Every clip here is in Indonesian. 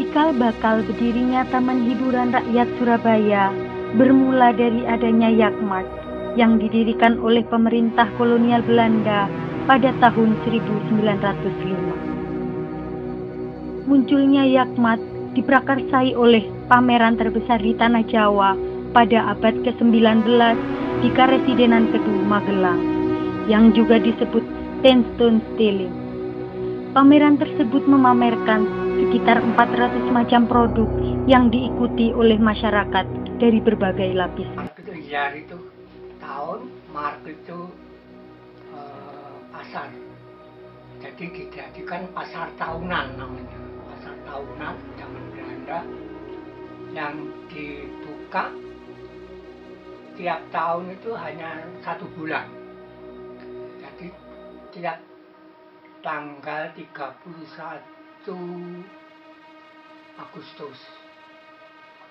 Cikal bakal berdirinya Taman Hiburan Rakyat Surabaya bermula dari adanya Yakmat yang didirikan oleh pemerintah kolonial Belanda pada tahun 1905. Munculnya Yakmat diprakarsai oleh pameran terbesar di Tanah Jawa pada abad ke-19 di Karesidenan Kedu, Magelang, yang juga disebut Ten Stone Stealing. Pameran tersebut memamerkan sekitar 400 macam produk yang diikuti oleh masyarakat dari berbagai lapisan. Itu Iyar itu tahun, Mark itu pasar. Jadi dijadikan pasar tahunan namanya. Pasar tahunan zaman Belanda yang dibuka tiap tahun itu hanya 1 bulan. Jadi tiap tanggal 31 Agustus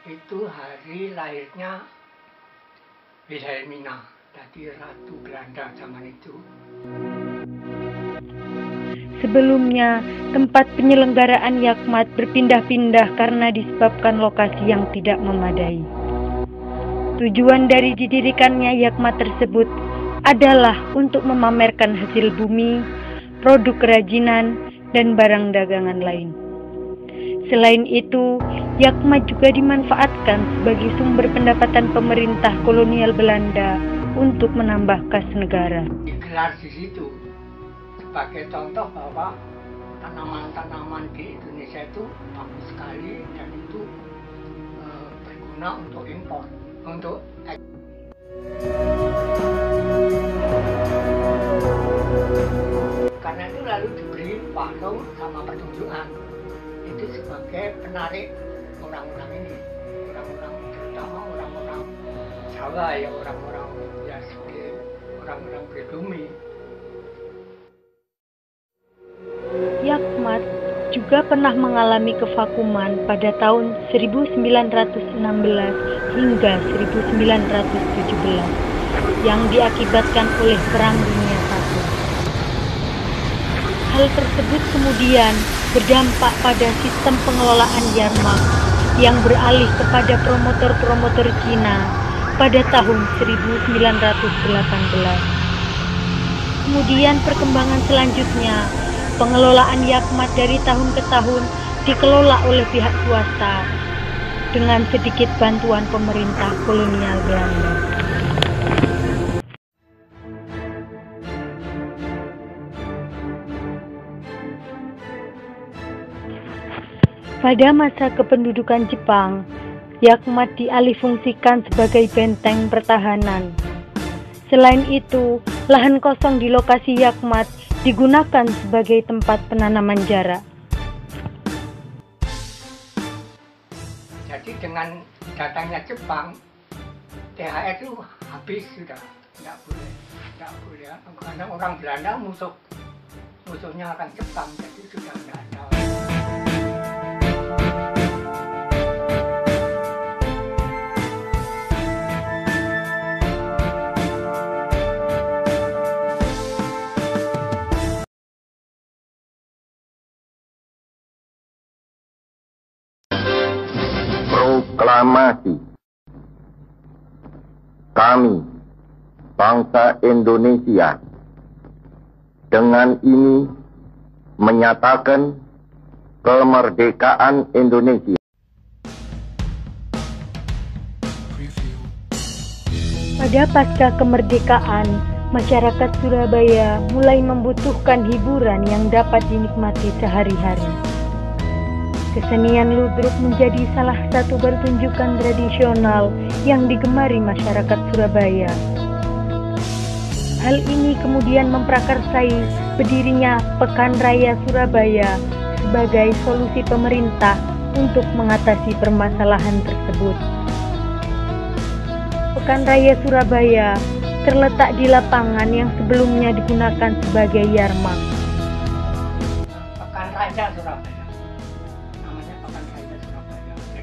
itu hari lahirnya Wilhelmina, jadi Ratu Belanda zaman itu. Sebelumnya, tempat penyelenggaraan Yakmat berpindah-pindah karena disebabkan lokasi yang tidak memadai. Tujuan dari didirikannya Yakmat tersebut adalah untuk memamerkan hasil bumi, produk kerajinan, dan barang dagangan lain. Selain itu, Yakmat juga dimanfaatkan sebagai sumber pendapatan pemerintah kolonial Belanda untuk menambah kas negara. Digelar di situ sebagai contoh bahwa tanaman-tanaman di Indonesia itu bagus sekali dan itu berguna untuk impor, untuk karena itu lalu diberi patung sama pertunjukan itu sebagai penarik orang-orang ini, orang-orang terutama orang-orang Jawa ya, orang-orang ya sebagai orang-orang pribumi. Yakmat juga pernah mengalami kevakuman pada tahun 1916 hingga 1917 yang diakibatkan oleh Perang Dunia I. Hal tersebut kemudian berdampak pada sistem pengelolaan Yarmak yang beralih kepada promotor-promotor Cina pada tahun 1918. Kemudian perkembangan selanjutnya, pengelolaan Yakmat dari tahun ke tahun dikelola oleh pihak swasta dengan sedikit bantuan pemerintah kolonial Belanda. Pada masa kependudukan Jepang, Yakmat dialihfungsikan sebagai benteng pertahanan. Selain itu, lahan kosong di lokasi Yakmat digunakan sebagai tempat penanaman jarak. Jadi dengan datangnya Jepang, THR itu habis sudah, tidak boleh, karena orang Belanda musuhnya orang Jepang, jadi sudah tidak ada. Proklamasi. Kami, bangsa Indonesia, dengan ini menyatakan kemerdekaan Indonesia. Pada pasca kemerdekaan, masyarakat Surabaya mulai membutuhkan hiburan yang dapat dinikmati sehari-hari. Kesenian ludruk menjadi salah satu pertunjukan tradisional yang digemari masyarakat Surabaya. Hal ini kemudian memprakarsai berdirinya Pekan Raya Surabaya sebagai solusi pemerintah untuk mengatasi permasalahan tersebut. Pekan Raya Surabaya terletak di lapangan yang sebelumnya digunakan sebagai Yarmak. Pekan Raya Surabaya.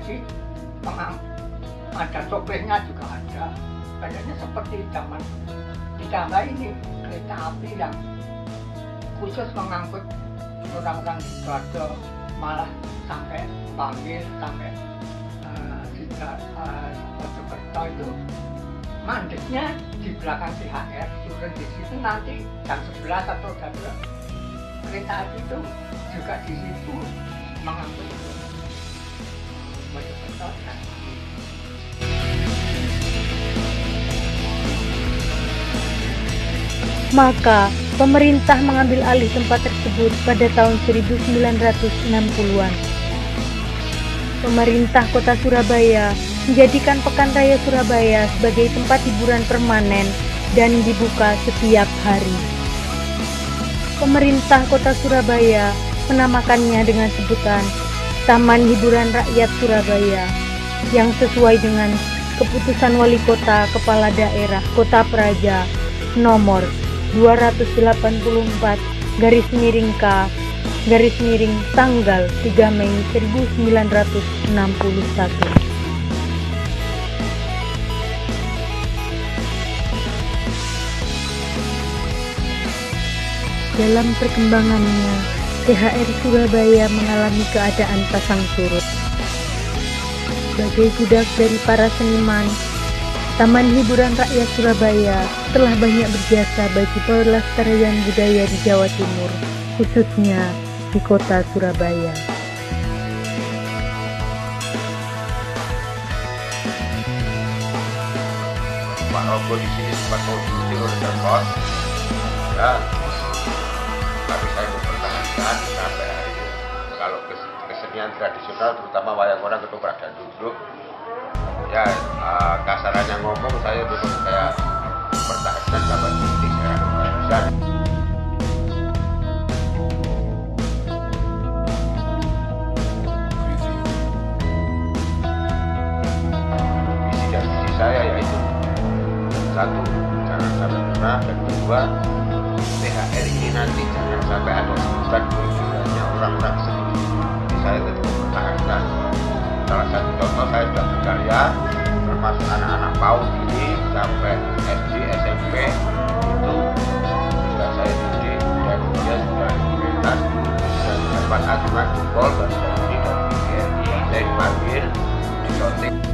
Jadi ada sopirnya juga ada, kayaknya seperti zaman ditambah ini kereta api yang khusus mengangkut orang-orang Sidoarjo malah sampai panggil sampai Mojokerto itu mandeknya di belakang THR, turun di situ nanti jam 11 atau jam 12 kereta api itu juga di situ mengangkut Mojokerto. Maka pemerintah mengambil alih tempat tersebut pada tahun 1960-an. Pemerintah Kota Surabaya menjadikan Pekan Raya Surabaya sebagai tempat hiburan permanen dan dibuka setiap hari. Pemerintah Kota Surabaya menamakannya dengan sebutan Taman Hiburan Rakyat Surabaya yang sesuai dengan Keputusan Wali Kota Kepala Daerah Kota Praja nomor 284/K tanggal 3 Mei 1961. Dalam perkembangannya, THR Surabaya mengalami keadaan pasang surut. Sebagai budak dari para seniman, Taman Hiburan Rakyat Surabaya telah banyak berjasa bagi pelestarian budaya di Jawa Timur, khususnya di Kota Surabaya. Pak Robo di sini sempat mau diusir oleh Pemkot, ya, tapi saya mempertahankan sampai hari ini. Kalau kesenian tradisional, terutama wayang orang ketoprak dan duduk, ya kasarannya ngomong saya pertahankan sampai titik saya bisa. Visi dan misi saya yaitu satu, jangan sampai punah, dan kedua, THR ini nanti jangan sampai ada sebutan hiburannya orang-orang seni. Jadi saya tetap mempertahankan. Salah satu contoh, saya sudah berkarya termasuk anak-anak PAUD ini sampai SD, SMP itu sudah saya didik dan dia sudah dimentas, sudah dapat ajukan jempol dan dari BRI saya dipanggil di Sotik.